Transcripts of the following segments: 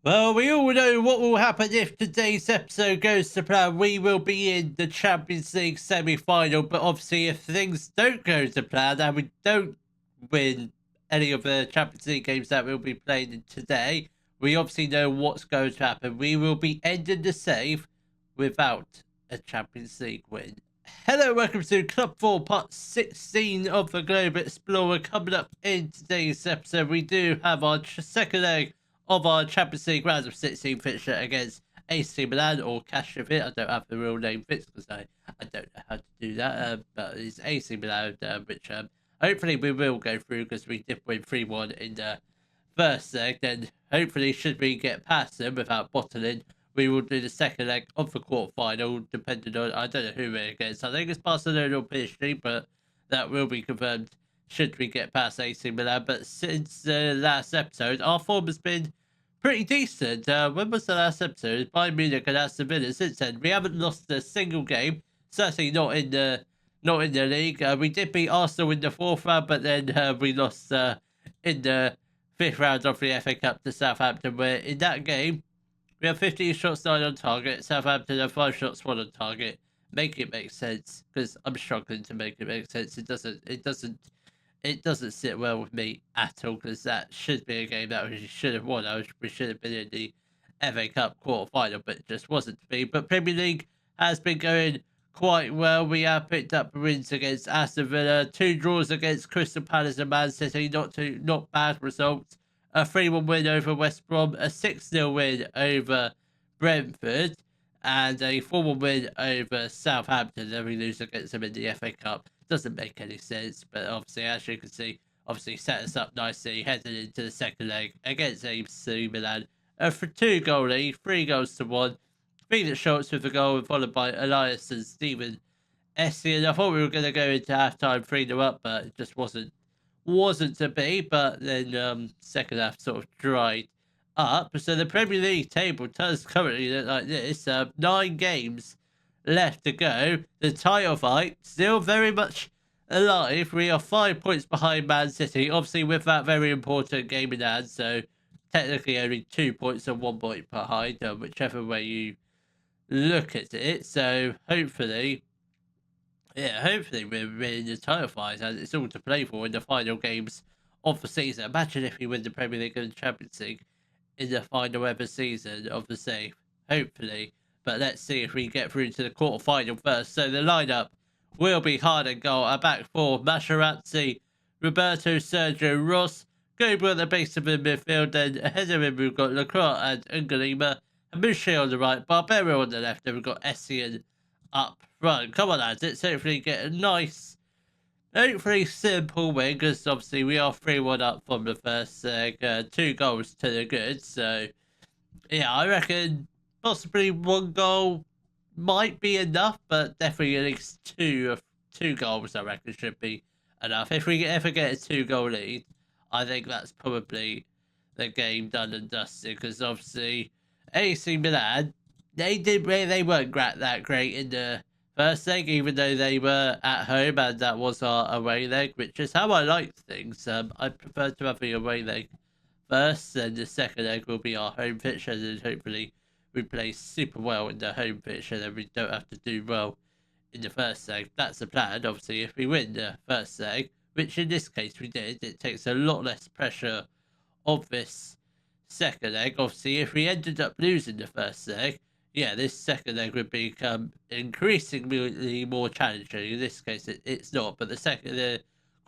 Well, we all know what will happen if today's episode goes to plan. We will be in the Champions League semi-final, but obviously if things don't go to plan and we don't win any of the Champions League games that we'll be playing today, we obviously know what's going to happen. We will be ending the save without a Champions League win. Hello, welcome to Club 4, part 16 of the Globe Explorer. Coming up in today's episode, we do have our second leg of our Champions League round of 16 fixture against AC Milan, or Kashevit. I don't have the real name fixed because I don't know how to do that, but it's AC Milan, which hopefully we will go through because we did win 3-1 in the first leg. Then hopefully, should we get past them without bottling, we will do the second leg of the quarterfinal, depending on, I don't know who we're against. I think it's Barcelona or PSG, but that will be confirmed should we get past AC Milan. But since the last episode, our form has been pretty decent. When was the last episode? Bayern Munich and Aston Villa. Since then, we haven't lost a single game. Certainly not in the league. We did beat Arsenal in the fourth round, but then we lost in the fifth round of the FA Cup to Southampton, where in that game we have 15 shots, 9 on target. Southampton have 5 shots, 1 on target. Make it make sense, because I'm struggling to make it make sense. It doesn't sit well with me at all, because that should be a game that we should have won. We should have been in the FA Cup quarter-final, but it just wasn't to be. But Premier League has been going quite well. We have picked up wins against Aston Villa, 2 draws against Crystal Palace and Man City, not bad results. A 3-1 win over West Brom, a 6-0 win over Brentford, and a 4-1 win over Southampton. Then we lose against them in the FA Cup. Doesn't make any sense, but obviously, as you can see, set us up nicely heading into the second leg against AC Milan. For 2-goal lead, 3 goals to 1. Felix Schultz with a goal, followed by Elias and Steven Essien. I thought we were going to go into halftime 3-0 up, but it just wasn't to be. But then second half sort of dried up. So the Premier League table does currently look like this. 9 games left to go. The title fight still very much alive. We are 5 points behind Man City, obviously with that very important game in hand. So technically only 2 points and 1 point behind, whichever way you look at it. So hopefully we're in the title fight, and it's all to play for in the final games of the season. Imagine if we win the Premier League and the Champions League in the final ever season of the save. Hopefully. But let's see if we get through to the quarterfinal first. So the lineup will be hard and goal. Our back four: Materazzi, Roberto, Sergio, Ross, Gabriel at the base of the midfield. Then ahead of him we've got Lacroix and Ungalima, and Mouchet on the right, Barbero on the left. Then we've got Essien up front. Come on, lads, let's hopefully get a nice, hopefully simple win, because obviously we are 3-1 up from the first leg. 2 goals to the good. So yeah, I reckon possibly 1 goal might be enough, but definitely at least two goals I reckon should be enough. If we ever get a 2-goal lead, I think that's probably the game done and dusted, because obviously AC Milan, they weren't that great in the first leg, even though they were at home and that was our away leg, which is how I like things. I prefer to have the away leg first, and the second leg will be our home pitch, and then hopefully we play super well in the home pitch, and then we don't have to do well in the first leg. That's the plan. Obviously, if we win the first leg, which in this case we did, it takes a lot less pressure of this second leg. Obviously, if we ended up losing the first leg, yeah, this second leg would become increasingly more challenging. In this case, it's not, but the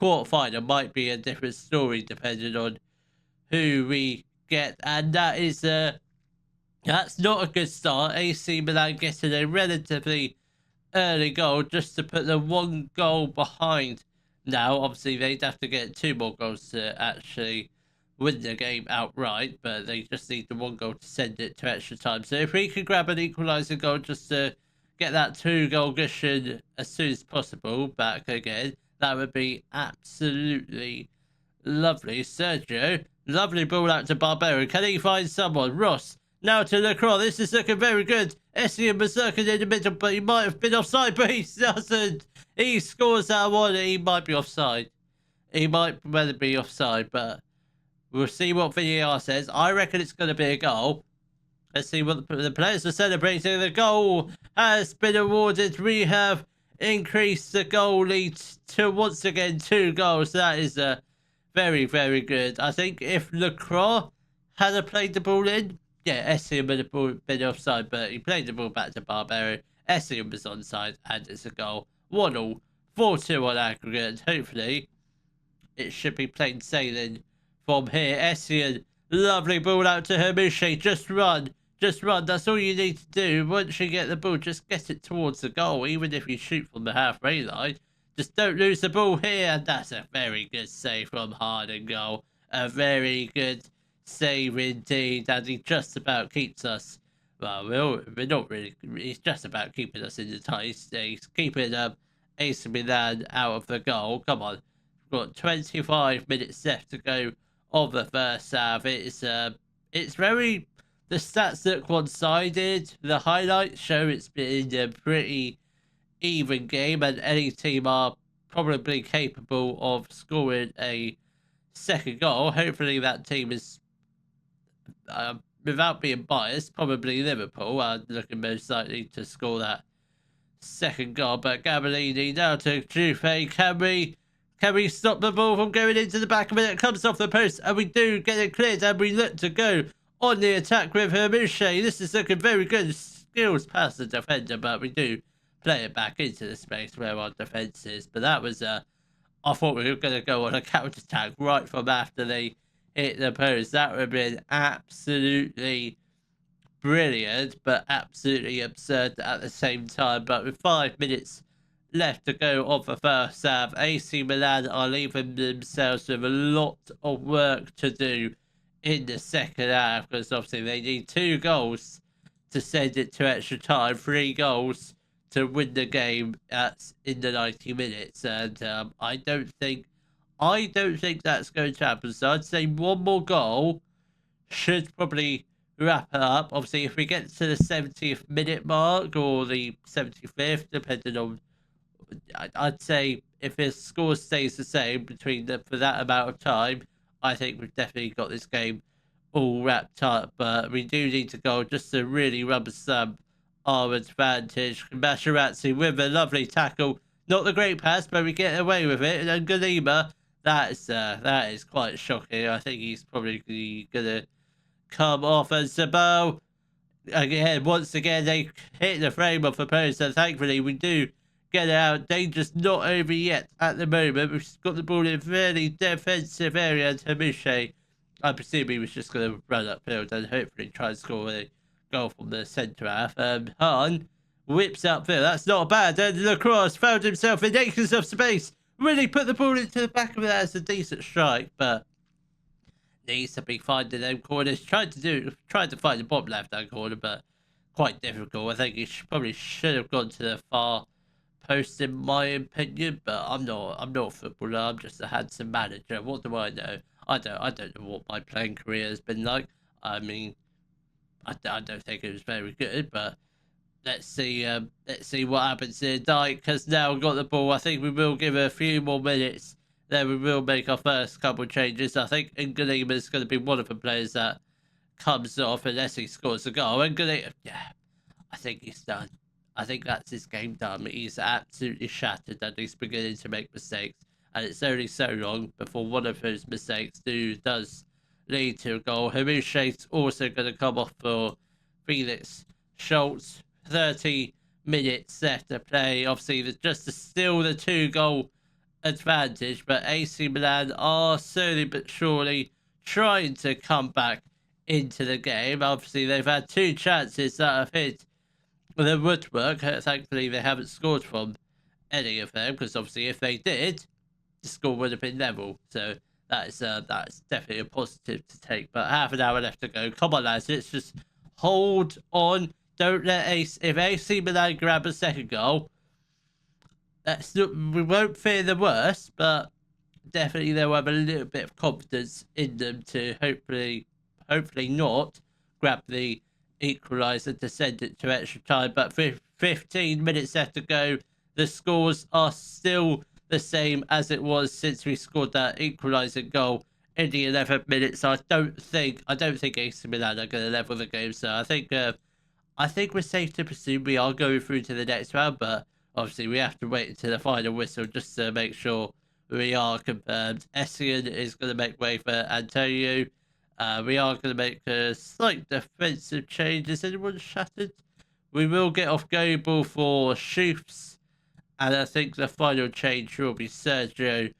quarterfinal might be a different story depending on who we get, and that's not a good start. AC Milan getting a relatively early goal just to put them 1 goal behind. Now, obviously, they'd have to get 2 more goals to actually win the game outright, but they just need the 1 goal to send it to extra time. So if we could grab an equaliser goal just to get that 2-goal cushion as soon as possible back again, that would be absolutely lovely. Sergio, lovely ball out to Barbero. Can he find someone? Ross, now to Lacroix. This is looking very good. Essien Berserker in the middle, but he might have been offside, but he doesn't. He scores that one. He might be offside. He might well be offside, but We'll see what VAR says. I reckon it's going to be a goal. Let's see what the players are celebrating. The goal has been awarded. We have increased the goal lead to once again 2 goals. That is very, very good. I think if Lacroix had played the ball in, yeah, Essien would have been offside, but he played the ball back to Barbero. Essien was onside, and it's a goal. 1-1, 4-2 on aggregate. Hopefully, it should be plain sailing from here. Essien, lovely ball out to Hermiche. Just run. Just run. That's all you need to do. Once you get the ball, just get it towards the goal, even if you shoot from the halfway line. Just don't lose the ball here. And that's a very good save from Harding goal. A very good save indeed. And he just about keeps us. Well, we're not really. He's just about keeping us in the tight. He's keeping AC Milan out of the goal. Come on. We've got 25 minutes left to go of the first half. It's very. The stats look one-sided. The highlights show it's been a pretty even game, and any team are probably capable of scoring a second goal. Hopefully that team is, without being biased, probably Liverpool are looking most likely to score that second goal. But Gabellini now to Juve. Can we stop the ball from going into the back of it? It comes off the post, and we do get it cleared, and we look to go on the attack with Hermiche. This is looking very good. Skills past the defender, but we do play it back into the space where our defence is. But that was, I thought we were going to go on a counter-attack right from after they hit the post. That would have been absolutely brilliant, but absolutely absurd at the same time. But with 5 minutes left to go of the first half, AC Milan are leaving themselves with a lot of work to do in the second half, because obviously they need 2 goals to send it to extra time, 3 goals to win the game in the 90 minutes, and I don't think that's going to happen. So I'd say 1 more goal should probably wrap it up. Obviously, if we get to the 70th minute mark or the 75th, depending on, I'd say if the score stays the same for that amount of time, I think we've definitely got this game all wrapped up. But we do need to go just to really rubber stamp our advantage. Materazzi with a lovely tackle. Not the great pass, but we get away with it. And then Galima, that is quite shocking. I think he's probably going to come off. And Sabal, again, once again, they hit the frame of the post. And thankfully, we do get out. Danger's not over yet at the moment. We've got the ball in a fairly defensive area. And Hermiche, I presume he was just going to run upfield and hopefully try and score a goal from the centre half. Hahn whips upfield. That's not bad. And Lacroix found himself in acres of space. Really put the ball into the back of it. As a decent strike, but needs to be finding them corners. Tried to find the bottom left-hand corner, but quite difficult. I think he probably should have gone to the far post, in my opinion. But I'm not a footballer. I'm just a handsome manager. What do I know? I don't know what my playing career has been like. I mean, I don't think it was very good, but let's see what happens here. Dyke has now got the ball. I think we will give it a few more minutes. Then we will make our first couple of changes. I think Ngalima is going to be one of the players that comes off unless he scores a goal. Ngalima, yeah, I think he's done. I think that's his game done. He's absolutely shattered and he's beginning to make mistakes. And it's only so long before one of those mistakes does lead to a goal. Hermiche's also going to come off for Felix Schultz. 30 minutes left to play. Obviously, still the 2-goal advantage, but AC Milan are slowly but surely trying to come back into the game. Obviously, they've had 2 chances that have hit the woodwork. Thankfully, they haven't scored from any of them, because obviously, if they did, the score would have been level. So that's definitely a positive to take. But half an hour left to go. Come on, lads, let's just hold on. Don't let if AC Milan grab a second goal, we won't fear the worst, but definitely they'll have a little bit of confidence in them to hopefully not grab the equaliser to send it to extra time. But 15 minutes left to go. The scores are still the same as it was since we scored that equalising goal in the 11th minute. So I don't think AC Milan are going to level the game. So I think we're safe to presume we are going through to the next round, but obviously we have to wait until the final whistle just to make sure we are confirmed. Essien is going to make way for Antonio. We are going to make a slight defensive change. Is anyone shattered? We will get off Goebel for Schufs, and I think the final change will be Sergio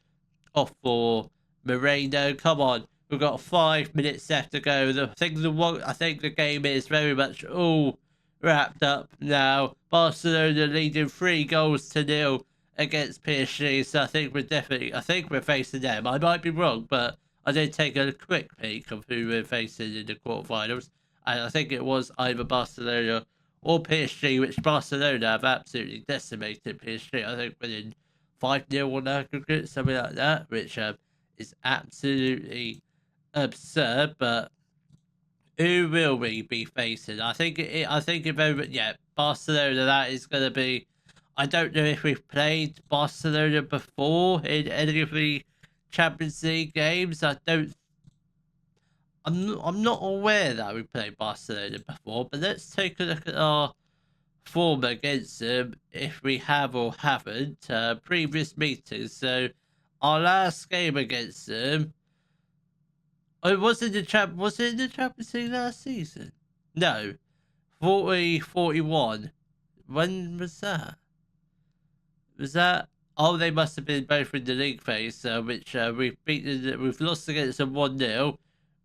off for Moreno. Come on, we've got 5 minutes left to go. I think the game is very much all wrapped up now. Barcelona leading 3-0 against PSG. So I think we're facing them. I might be wrong, but I did take a quick peek of who we're facing in the quarterfinals, and I think it was either Barcelona or PSG, which Barcelona have absolutely decimated PSG. I think winning 5-0 on aggregate, something like that, which is absolutely absurd. But who will we be facing? I think Barcelona. That is going to be. I don't know if we've played Barcelona before in any of the Champions League games. I'm not aware that we played Barcelona before, but let's take a look at our form against them if we have or haven't previous meetings. So our last game against them, was it in the Champions League last season? No, 40-41. When was that? Oh, they must have been both in the league phase, which we've lost against them 1-0,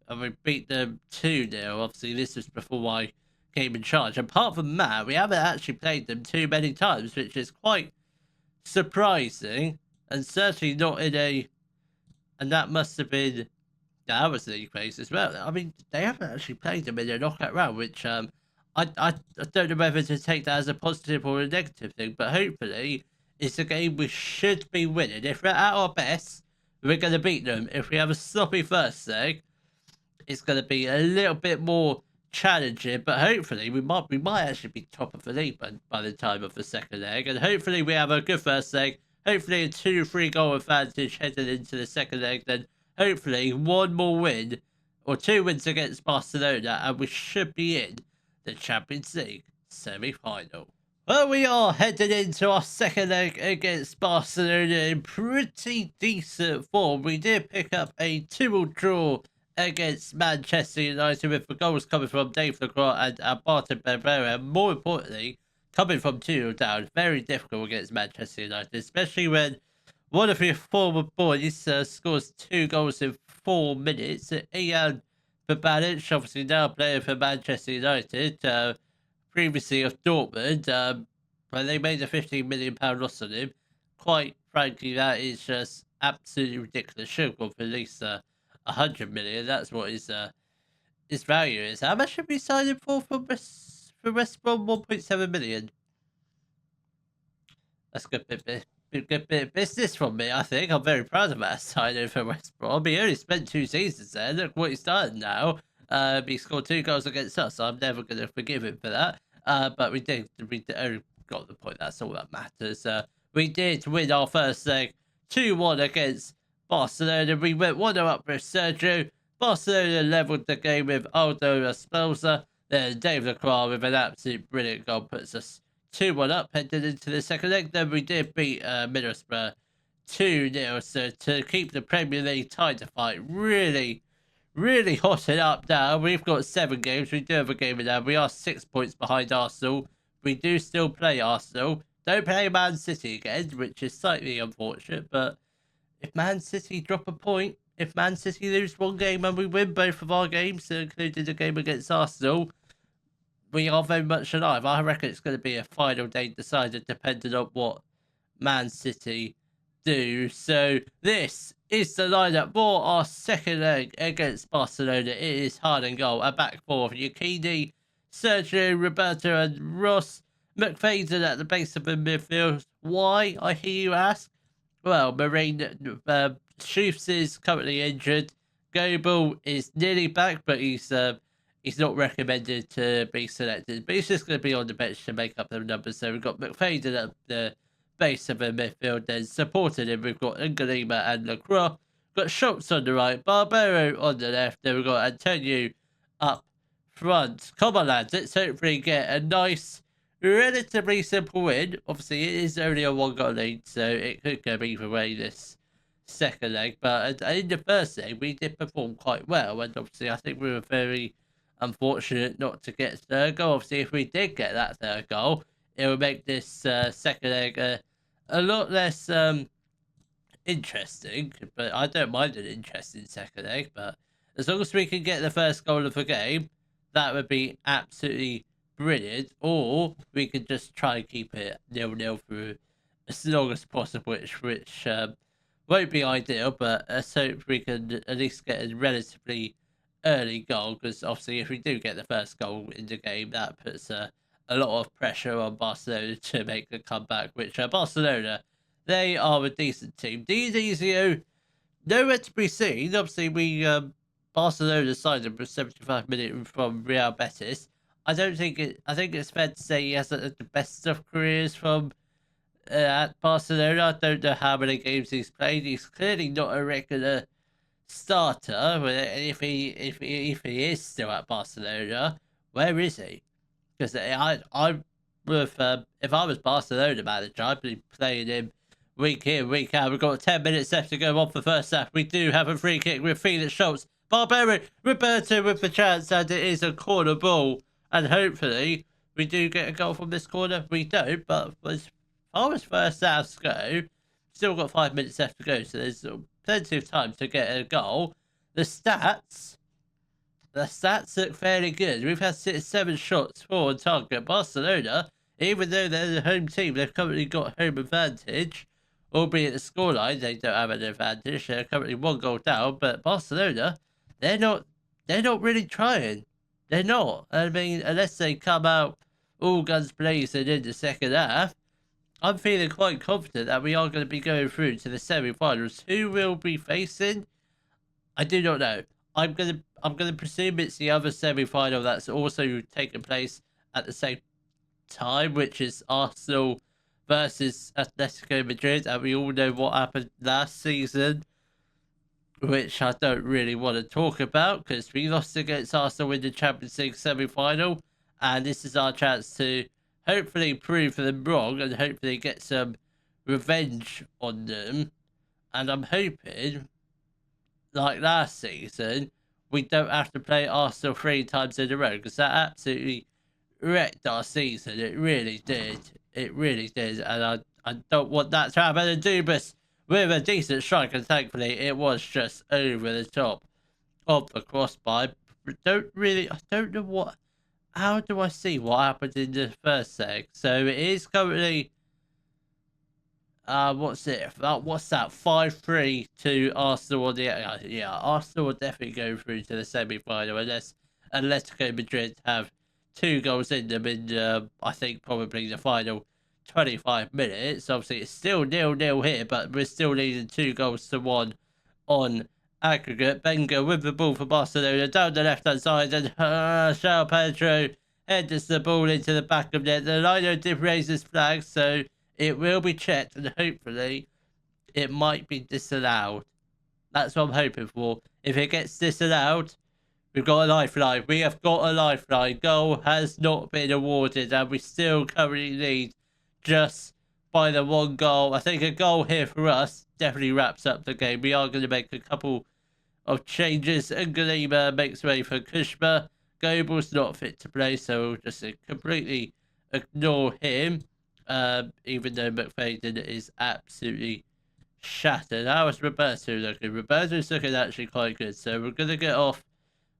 and we beat them 2-0. Obviously, this was before I came in charge. Apart from that, we haven't actually played them too many times, which is quite surprising, and certainly not in a. And that must have been that was the league phase as well. I mean, they haven't actually played them in a knockout round, which I don't know whether to take that as a positive or a negative thing, but hopefully it's a game we should be winning. If we're at our best, we're going to beat them. If we have a sloppy first leg, it's going to be a little bit more challenging, but hopefully we might actually be top of the league by the time of the second leg, and hopefully we have a good first leg. Hopefully a 2-3 goal advantage heading into the second leg, then hopefully one more win or 2 wins against Barcelona, and we should be in the Champions League semi-final. Well, we are heading into our second leg against Barcelona in pretty decent form. We did pick up a 2-2 draw against Manchester United, with the goals coming from Dave Lacroix and Martin Pereira, and more importantly, coming from 2-0 down. Very difficult against Manchester United, especially when one of your former boys scores 2 goals in 4 minutes. Ian Babanic, obviously now playing for Manchester United, previously of Dortmund, but they made a £15 million loss on him. Quite frankly, that is just absolutely ridiculous. Should have gone for at least 100 million. That's what his value is. How much should we sign him for West Brom? 1.7 million. That's a good bit of business from me, I think. I'm very proud of that signing for West Brom. He only spent 2 seasons there. Look what he's done now. He scored 2 goals against us, so I'm never going to forgive him for that. But we only got the point. That's all that matters. We did win our first leg 2-1 against Barcelona. We went 1-0 up with Sergio. Barcelona levelled the game with Aldo Espelza. Then Dave Lacroix with an absolute brilliant goal puts us 2-1 up, headed into the second leg. Then we did beat Middlesbrough 2-0. So to keep the Premier League title fight really hot it up now. We've got 7 games. We do have a game in hand. We are 6 points behind Arsenal. We do still play Arsenal. Don't play Man City again, which is slightly unfortunate. But if Man City drop a point, if Man City lose 1 game and we win both of our games, including the game against Arsenal, we are very much alive. I reckon it's going to be a final day decided depending on what Man City do. So this is the lineup for our second leg against Barcelona. It is hard and goal. A back four of Yekini, Sergio, Roberto and Ross. McFadden at the base of the midfield. Why, I hear you ask? Well, Schufs is currently injured. Goebel is nearly back, but he's not recommended to be selected. But he's just going to be on the bench to make up the numbers. So we've got McFadden at the base of the midfield. Then supporting him, we've got Ngalima and Lacroix. got Schultz on the right, Barbero on the left. Then we've got Antonio up front. Come on, lads. Let's hopefully get a nice, relatively simple win. Obviously, it is only a 1-goal lead, so it could go either way this second leg. But in the first leg, we did perform quite well. And obviously, I think we were very unfortunate not to get third goal. Obviously, if we did get that third goal, it would make this second leg a lot less interesting, but I don't mind an interesting second leg. But as long as we can get the first goal of the game, that would be absolutely brilliant. Or we can just try and keep it 0-0 for as long as possible, which won't be ideal. But let's hope we can at least get a relatively early goal, because obviously if we do get the first goal in the game, that puts a lot of pressure on Barcelona to make a comeback, which Barcelona, they are a decent team. Dizio, nowhere to be seen. Obviously, we Barcelona signed him for 75 million from Real Betis. I think it's fair to say he hasn't the best of careers from at Barcelona. I don't know how many games he's played. He's clearly not a regular starter. If he is still at Barcelona, where is he? Because I would have, if I was Barcelona manager, I'd be playing him week in, week out. We've got 10 minutes left to go on for first half. We do have a free kick with Felix Schultz. Barbero, Roberto with the chance, and it is a corner ball. And hopefully we do get a goal from this corner. We don't, but as far as first halves go, still got 5 minutes left to go, so there's plenty of time to get a goal. The stats look fairly good. We've had 7 shots for target. Barcelona, even though they're the home team, they've currently got home advantage. Albeit the scoreline, they don't have an advantage. They're currently 1 goal down, but Barcelona, they're not really trying. They're not. I mean, unless they come out all guns blazing in the second half, I'm feeling quite confident that we are going to be going through to the semi-finals. Who we'll be facing, I do not know. I'm gonna presume it's the other semi-final that's also taking place at the same time, which is Arsenal versus Atletico Madrid, and we all know what happened last season, which I don't really want to talk about because we lost against Arsenal in the Champions League semi-final, and this is our chance to hopefully prove them wrong and hopefully get some revenge on them. And I'm hoping, like last season, we don't have to play Arsenal 3 times in a row, because that absolutely wrecked our season. It really did. It really did. And I don't want that to happen. And Dubas, with a decent strike, and thankfully it was just over the top of the crossbar. I don't know what. How do I see what happened in the first leg? So it is currently, what's that? 5-3 to Arsenal on the, yeah, Arsenal will definitely go through to the semi-final unless Atletico Madrid have 2 goals in them in, I think, probably the final 25 minutes. Obviously, it's still 0-0 here, but we're still leading 2 goals to 1 on aggregate. Benga with the ball for Barcelona down the left-hand side, and João Pedro headers the ball into the back of net. The liner did raise his flag, so it will be checked, and hopefully it might be disallowed. That's what I'm hoping for. If it gets disallowed, we've got a lifeline. We have got a lifeline. Goal has not been awarded, and we still currently lead just by the 1 goal. I think a goal here for us definitely wraps up the game. We are going to make a couple of changes. Ngalima makes way for Kushma. Goebel's not fit to play, so we'll just completely ignore him. Even though McFadden is absolutely shattered. How is Roberto looking? Roberto's looking actually quite good. So we're going to get off.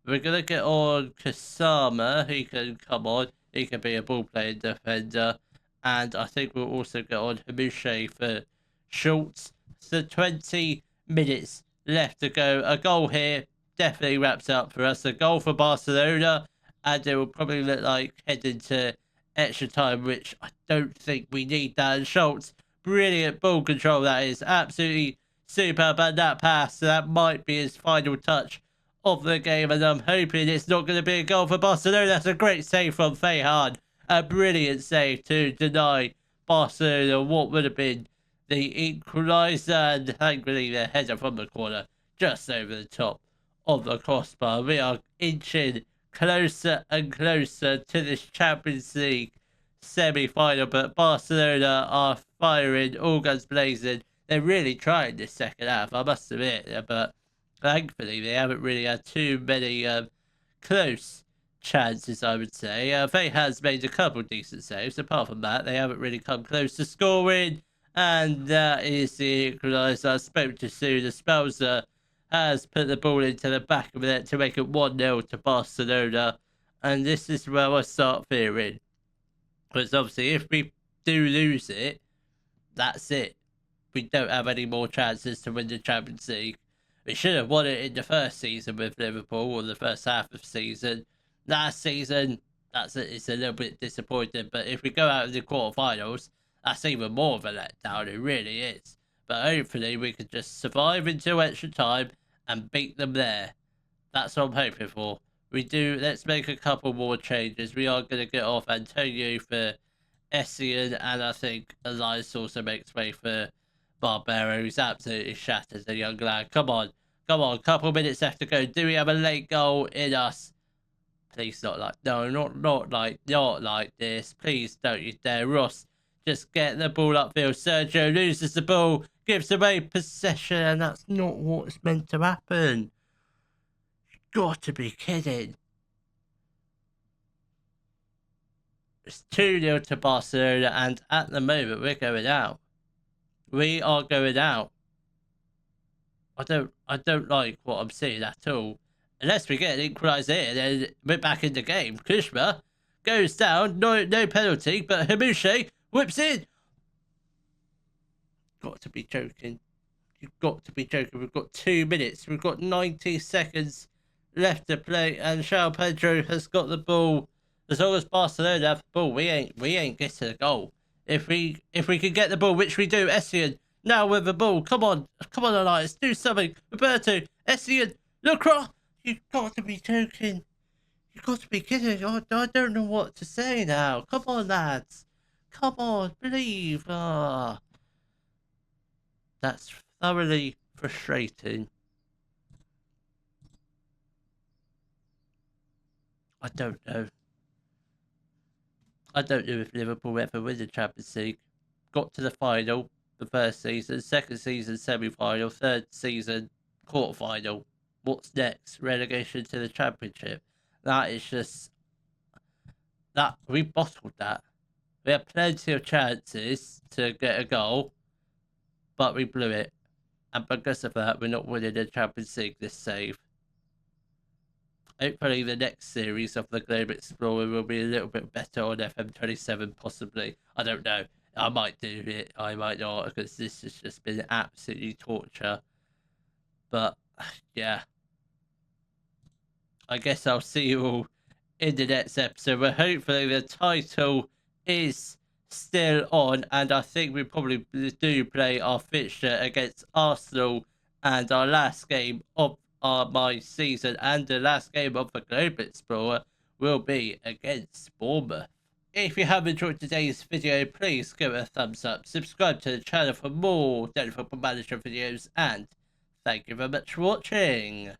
We're going to get on Kasama. He can come on. He can be a ball-playing defender. And I think we'll also get on Hamushe for Schultz. So 20 minutes left to go. A goal here definitely wraps up for us. A goal for Barcelona. And it will probably look like heading to extra time, which I don't think we need that. And Schultz, brilliant ball control, that is. Absolutely superb. And that pass, that might be his final touch of the game. And I'm hoping it's not going to be a goal for Barcelona. That's a great save from Fehan. A brilliant save to deny Barcelona what would have been the equaliser. And thankfully the header from the corner just over the top of the crossbar. We are inching closer and closer to this Champions League semi-final, but Barcelona are firing all guns blazing. They're really trying this second half, I must admit, but thankfully they haven't really had too many close chances, I would say. Faye has made a couple decent saves. Apart from that, they haven't really come close to scoring, and that is the equaliser. I spoke to Sue. The Spelzer has put the ball into the back of the net to make it 1-0 to Barcelona, and this is where I start fearing. Because obviously, if we do lose it, that's it. We don't have any more chances to win the Champions League. We should have won it in the first season with Liverpool, or the first half of the season. Last season, it's a little bit disappointing. But if we go out in the quarterfinals, that's even more of a letdown. It really is. But hopefully, we can just survive until extra time and beat them there. That's what I'm hoping for. Let's make a couple more changes. We are going to get off Antonio for Essien, and I think Elias also makes way for Barbero. He's absolutely shattered, the young lad. Come on. Couple minutes left to go. Do we have a late goal in us? Please not like this. Please don't you dare. Ross, just get the ball upfield. Sergio loses the ball, gives away possession, and that's not what's meant to happen. You've got to be kidding. It's 2-0 to Barcelona, and at the moment we're going out. We are going out. I don't like what I'm seeing at all. Unless we get an equaliser here, then we're back in the game. Kushma goes down, no penalty, but Hamushe whips in. Got to be joking. You've got to be joking. We've got 2 minutes. We've got 90 seconds left to play, and João Pedro has got the ball. As long as Barcelona have the ball, we ain't getting a goal. If we can get the ball, which we do, Essien now with the ball. Come on, Elias, do something. Roberto, Essien, Lacroix. You've got to be joking. You've got to be kidding. I don't know what to say now. Come on, lads. Come on, believe. That's thoroughly frustrating. I don't know. I don't know if Liverpool ever win the Champions League. Got to the final the first season, second season semi-final, third season quarter-final. What's next? Relegation to the Championship. That is just... that we bottled that. We had plenty of chances to get a goal, but we blew it. And because of that, we're not winning the Champions League this save. Hopefully the next series of the Globe Explorer will be a little bit better on FM27, possibly. I don't know. I might do it, I might not, because this has just been absolutely torture. But, yeah. I guess I'll see you all in the next episode, where hopefully the title is still on, and I think we probably do play our fixture against Arsenal, and our last game of my season and the last game of the Globe Explorer will be against Bournemouth. If you have enjoyed today's video, please give it a thumbs up, subscribe to the channel for more Daily Football Manager videos, and thank you very much for watching.